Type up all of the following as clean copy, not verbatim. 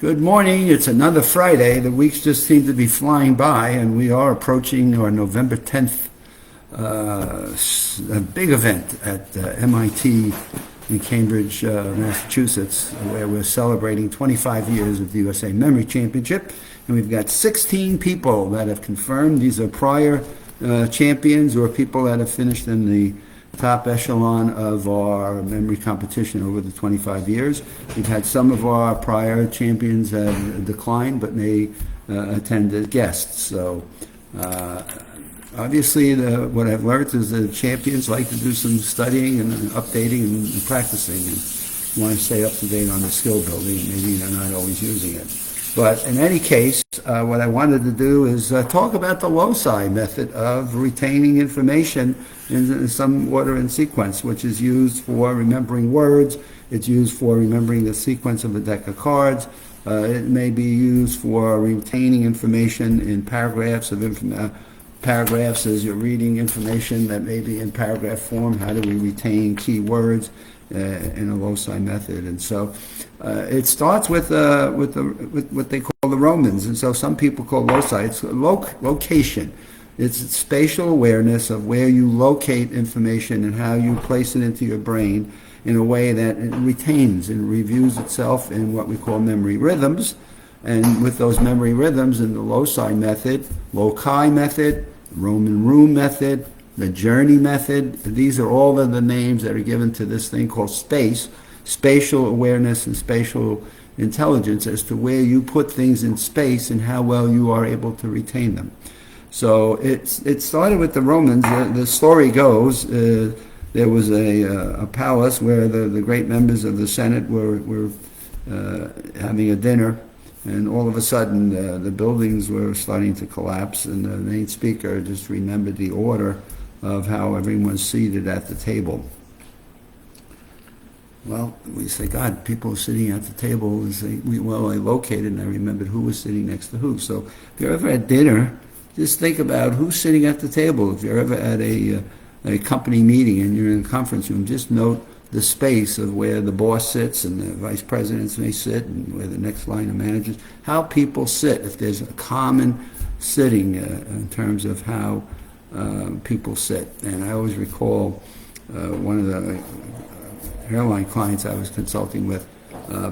Good morning. It's another Friday. The weeks just seem to be flying by, and we are approaching our November 10th a big event at MIT in Cambridge, Massachusetts, where we're celebrating 25 years of the USA Memory Championship. And we've got 16 people that have confirmed. These are prior champions or people that have finished in the top echelon of our memory competition over the 25 years. We've had some of our prior champions have declined, but may attend as guests. So obviously what I've learned is that champions like to do some studying and updating and practicing and want to stay up to date on the skill building. Maybe they're not always using it. But in any case, what I wanted to do is talk about the Loci method of retaining information in some order and sequence, which is used for remembering words. It's used for remembering the sequence of a deck of cards. It may be used for retaining information in paragraphs of paragraphs as you're reading information that may be in paragraph form. How do we retain key words in a Loci method? And so it starts with what they call the Romans, and so some people call loci. It's location. It's spatial awareness of where you locate information and how you place it into your brain in a way that it retains and reviews itself in what we call memory rhythms. And with those memory rhythms in the loci method, loci method, Roman room method, the journey method, these are all of the names that are given to this thing called space, spatial awareness and spatial intelligence as to where you put things in space and how well you are able to retain them. So it started with the Romans. The story goes there was a palace where the great members of the Senate were having a dinner, and all of a sudden the buildings were starting to collapse, and the main speaker just remembered the order of how everyone's seated at the table. Well, we say, God, people are sitting at the table. We say, I located and I remembered who was sitting next to who. So if you're ever at dinner, just think about who's sitting at the table. If you're ever at a company meeting and you're in a conference room, just note the space of where the boss sits and the vice presidents may sit and where the next line of managers, how people sit, if there's a common sitting in terms of how people sit. And I always recall one of the airline clients I was consulting with,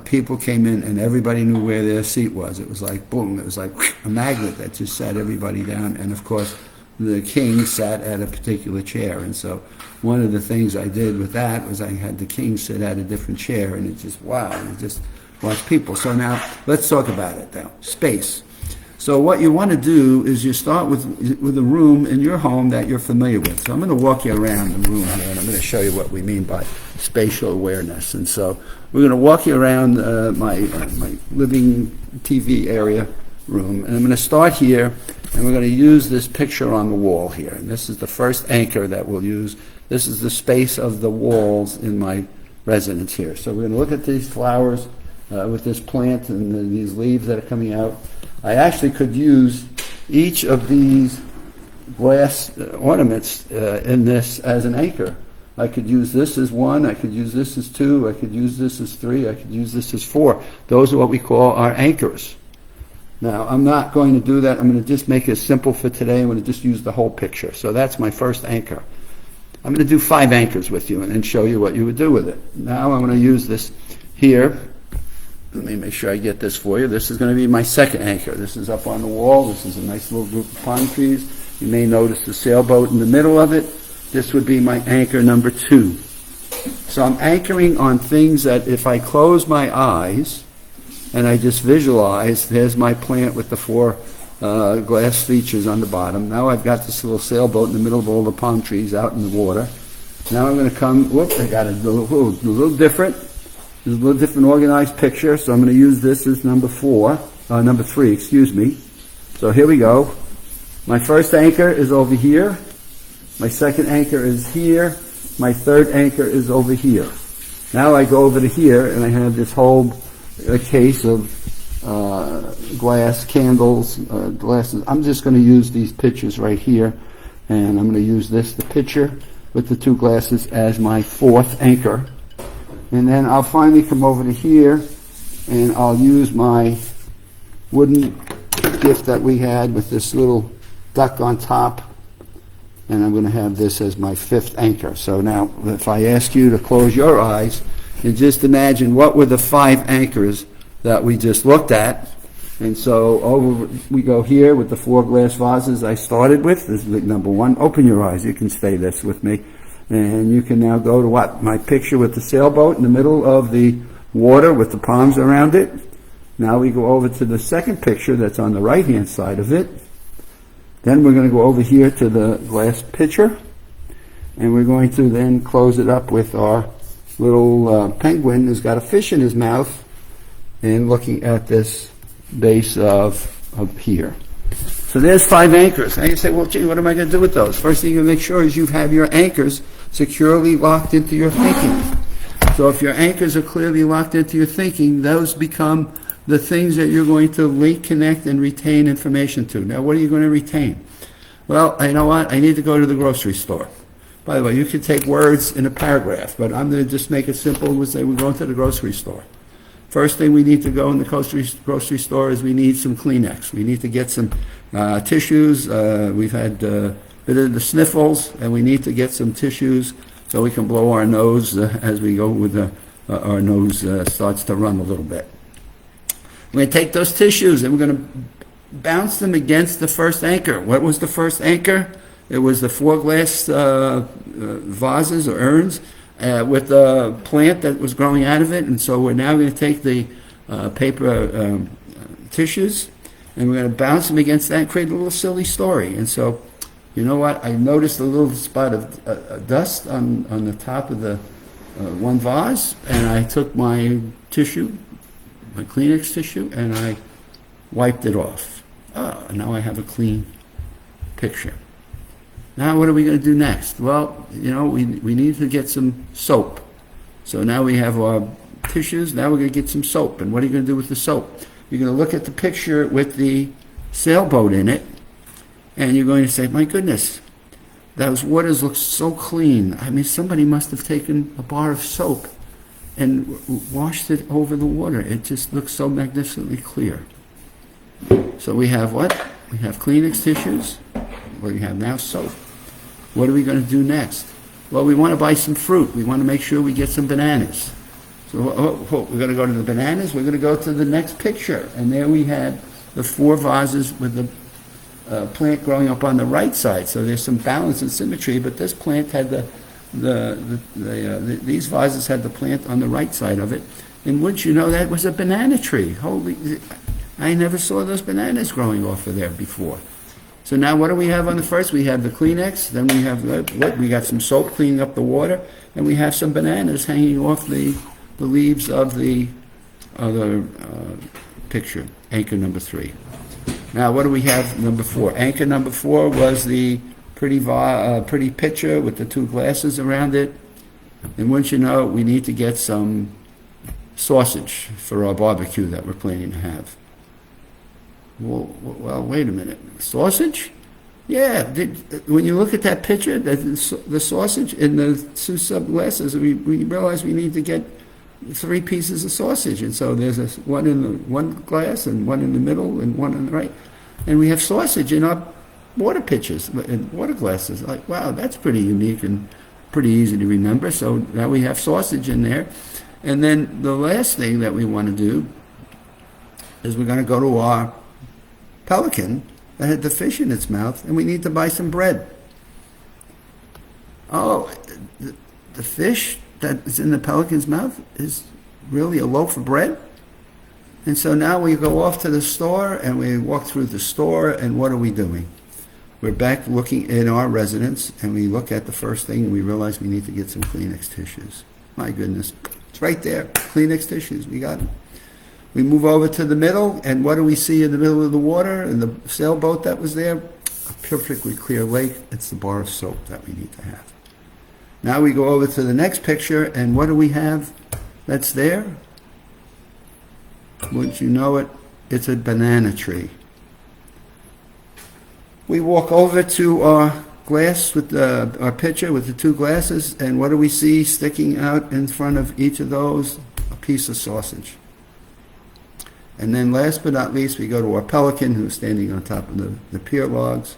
people came in and everybody knew where their seat was. It was like boom, it was like a magnet that just sat everybody down. And of course the king sat at a particular chair, and so one of the things I did with that was I had the king sit at a different chair, and it just just watch people. So now let's talk about it now. Space. So what you want to do is you start with a room in your home that you're familiar with. So I'm going to walk you around the room here, and I'm going to show you what we mean by spatial awareness. And so we're going to walk you around my living TV area room, and I'm going to start here, and we're going to use this picture on the wall here. And this is the first anchor that we'll use. This is the space of the walls in my residence here. So we're going to look at these flowers with this plant and these leaves that are coming out. I actually could use each of these glass ornaments in this as an anchor. I could use this as 1, I could use this as 2, I could use this as 3, I could use this as 4. Those are what we call our anchors. Now, I'm not going to do that. I'm going to just make it simple for today. I'm going to just use the whole picture. So that's my first anchor. I'm going to do 5 anchors with you and then show you what you would do with it. Now I'm going to use this here. Let me make sure I get this for you. This is going to be my second anchor. This is up on the wall. This is a nice little group of pine trees. You may notice the sailboat in the middle of it. This would be my anchor number 2. So I'm anchoring on things that if I close my eyes and I just visualize, there's my plant with the 4 glass features on the bottom. Now I've got this little sailboat in the middle of all the palm trees out in the water. Now I'm going to come, I got a little different. There's a little different organized picture, so I'm going to use this as number 3, excuse me. So here we go. My first anchor is over here. My second anchor is here. My third anchor is over here. Now I go over to here, and I have this whole case of glass, candles, glasses. I'm just going to use these pictures right here, and I'm going to use the picture with the 2 glasses as my 4th anchor. And then I'll finally come over to here And I'll use my wooden gift that we had with this little duck on top, and I'm going to have this as my fifth anchor. So now, if I ask you to close your eyes and just imagine what were the 5 anchors that we just looked at. And so over we go here with the 4 glass vases I started with. This is number 1. Open your eyes. You can stay this with me. And you can now go to what? My picture with the sailboat in the middle of the water with the palms around it. Now we go over to the second picture that's on the right-hand side of it. Then we're going to go over here to the glass pitcher. And we're going to then close it up with our little penguin who's got a fish in his mouth and looking at this base of here. So there's 5 anchors. And you say, well, gee, what am I going to do with those? First thing you make sure is you have your anchors securely locked into your thinking. So if your anchors are clearly locked into your thinking, those become the things that you're going to link, connect, and retain information to. Now, what are you going to retain? Well, you know what? I need to go to the grocery store. By the way, you can take words in a paragraph, but I'm going to just make it simple. We'll say we're going to the grocery store. First thing we need to go in the grocery store is we need some Kleenex. We need to get some tissues. We've had a bit of the sniffles, and we need to get some tissues so we can blow our nose as we go with our nose starts to run a little bit. We're going to take those tissues and we're going to bounce them against the first anchor. What was the first anchor? It was the 4 glass vases or urns with the plant that was growing out of it. And so we're now going to take the paper tissues and we're going to bounce them against that and create a little silly story. And so, you know what? I noticed a little spot of dust on the top of the one vase, and I took my tissue, my Kleenex tissue, and I wiped it off. Now I have a clean picture. Now what are we going to do next? Well, you know, we need to get some soap. So now we have our tissues. Now we're going to get some soap. And what are you going to do with the soap? You're going to look at the picture with the sailboat in it, and you're going to say, my goodness, those waters look so clean. I mean, somebody must have taken a bar of soap and washed it over the water. It just looks so magnificently clear. So we have what? We have Kleenex tissues. We have now soap. What are we going to do next? Well, we want to buy some fruit. We want to make sure we get some bananas. So we're going to go to the bananas. We're going to go to the next picture. And there we had the 4 vases with the plant growing up on the right side. So there's some balance and symmetry, but this plant had these vases had the plant on the right side of it. And wouldn't you know, that was a banana tree. Holy, I never saw those bananas growing off of there before. So now what do we have on the first? We have the Kleenex, then we have what? We got some soap cleaning up the water, and we have some bananas hanging off the leaves of the other picture, anchor number 3. Now what do we have number 4? Anchor number 4 was the pretty pitcher with the 2 glasses around it. And wouldn't you know, we need to get some sausage for our barbecue that we're planning to have. Well, wait a minute. Sausage? Yeah. When you look at that picture, the sausage in the 2 sub-glasses, we realize we need to get 3 pieces of sausage. And so there's one in the one glass and one in the middle and one on the right. And we have sausage in our water pitchers and water glasses. Like, wow, that's pretty unique and pretty easy to remember. So now we have sausage in there. And then the last thing that we want to do is we're going to go to our pelican that had the fish in its mouth, and we need to buy some bread. Oh, the fish that is in the pelican's mouth is really a loaf of bread? And so now we go off to the store, and we walk through the store, and what are we doing? We're back looking in our residence, and we look at the first thing, and we realize we need to get some Kleenex tissues. My goodness, it's right there, Kleenex tissues, we got them. We move over to the middle, and what do we see in the middle of the water, in the sailboat that was there? A perfectly clear lake. It's the bar of soap that we need to have. Now we go over to the next picture, and what do we have that's there? Wouldn't you know it? It's a banana tree. We walk over to our glass with our pitcher with the 2 glasses, and what do we see sticking out in front of each of those? A piece of sausage. And then last but not least, we go to our pelican who's standing on top of the pier logs,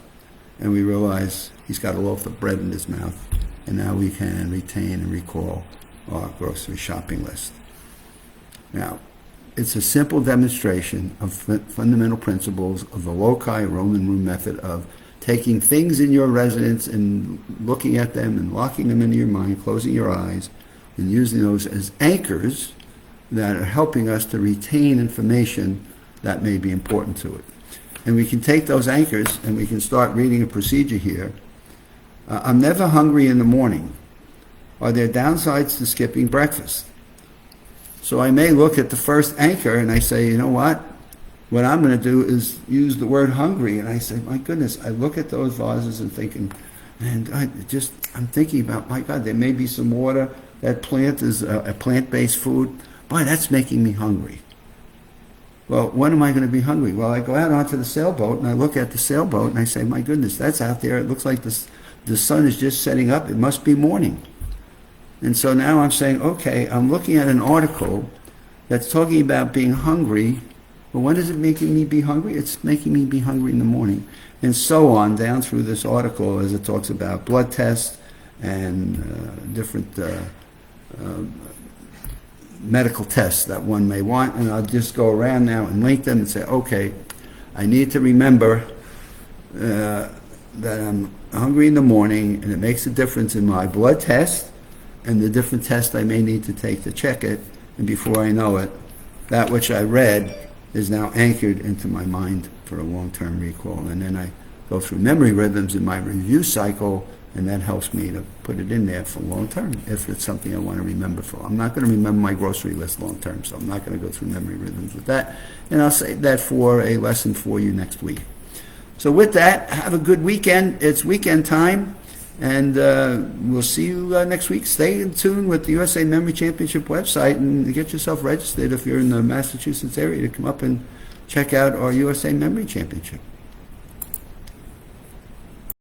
and we realize he's got a loaf of bread in his mouth, and now we can retain and recall our grocery shopping list. Now, it's a simple demonstration of fundamental principles of the Loci Roman rule method of taking things in your residence and looking at them and locking them into your mind, closing your eyes, and using those as anchors that are helping us to retain information that may be important to it. And we can take those anchors and we can start reading a procedure here. I'm never hungry in the morning. Are there downsides to skipping breakfast? So I may look at the first anchor and I say, you know what I'm going to do is use the word hungry. And I say, my goodness, I look at those vases and thinking, and I'm thinking about, my God, there may be some water. That plant is a plant-based food. Boy, that's making me hungry. Well, when am I going to be hungry? Well, I go out onto the sailboat and I look at the sailboat and I say, my goodness, that's out there. It looks like the sun is just setting up. It must be morning. And so now I'm saying, okay, I'm looking at an article that's talking about being hungry. Well, when is it making me be hungry? It's making me be hungry in the morning. And so on down through this article as it talks about blood tests and different medical tests that one may want. And I'll just go around now and link them and say, okay, I need to remember that I'm hungry in the morning and it makes a difference in my blood test and the different tests I may need to take to check it, and before I know it, that which I read is now anchored into my mind for a long-term recall. And then I go through memory rhythms in my review cycle, and that helps me to put it in there for long-term if it's something I want to remember for. I'm not going to remember my grocery list long-term, so I'm not going to go through memory rhythms with that. And I'll save that for a lesson for you next week. So with that, have a good weekend. It's weekend time. And we'll see you next week. Stay in tune with the USA Memory Championship website and get yourself registered if you're in the Massachusetts area to come up and check out our USA Memory Championship.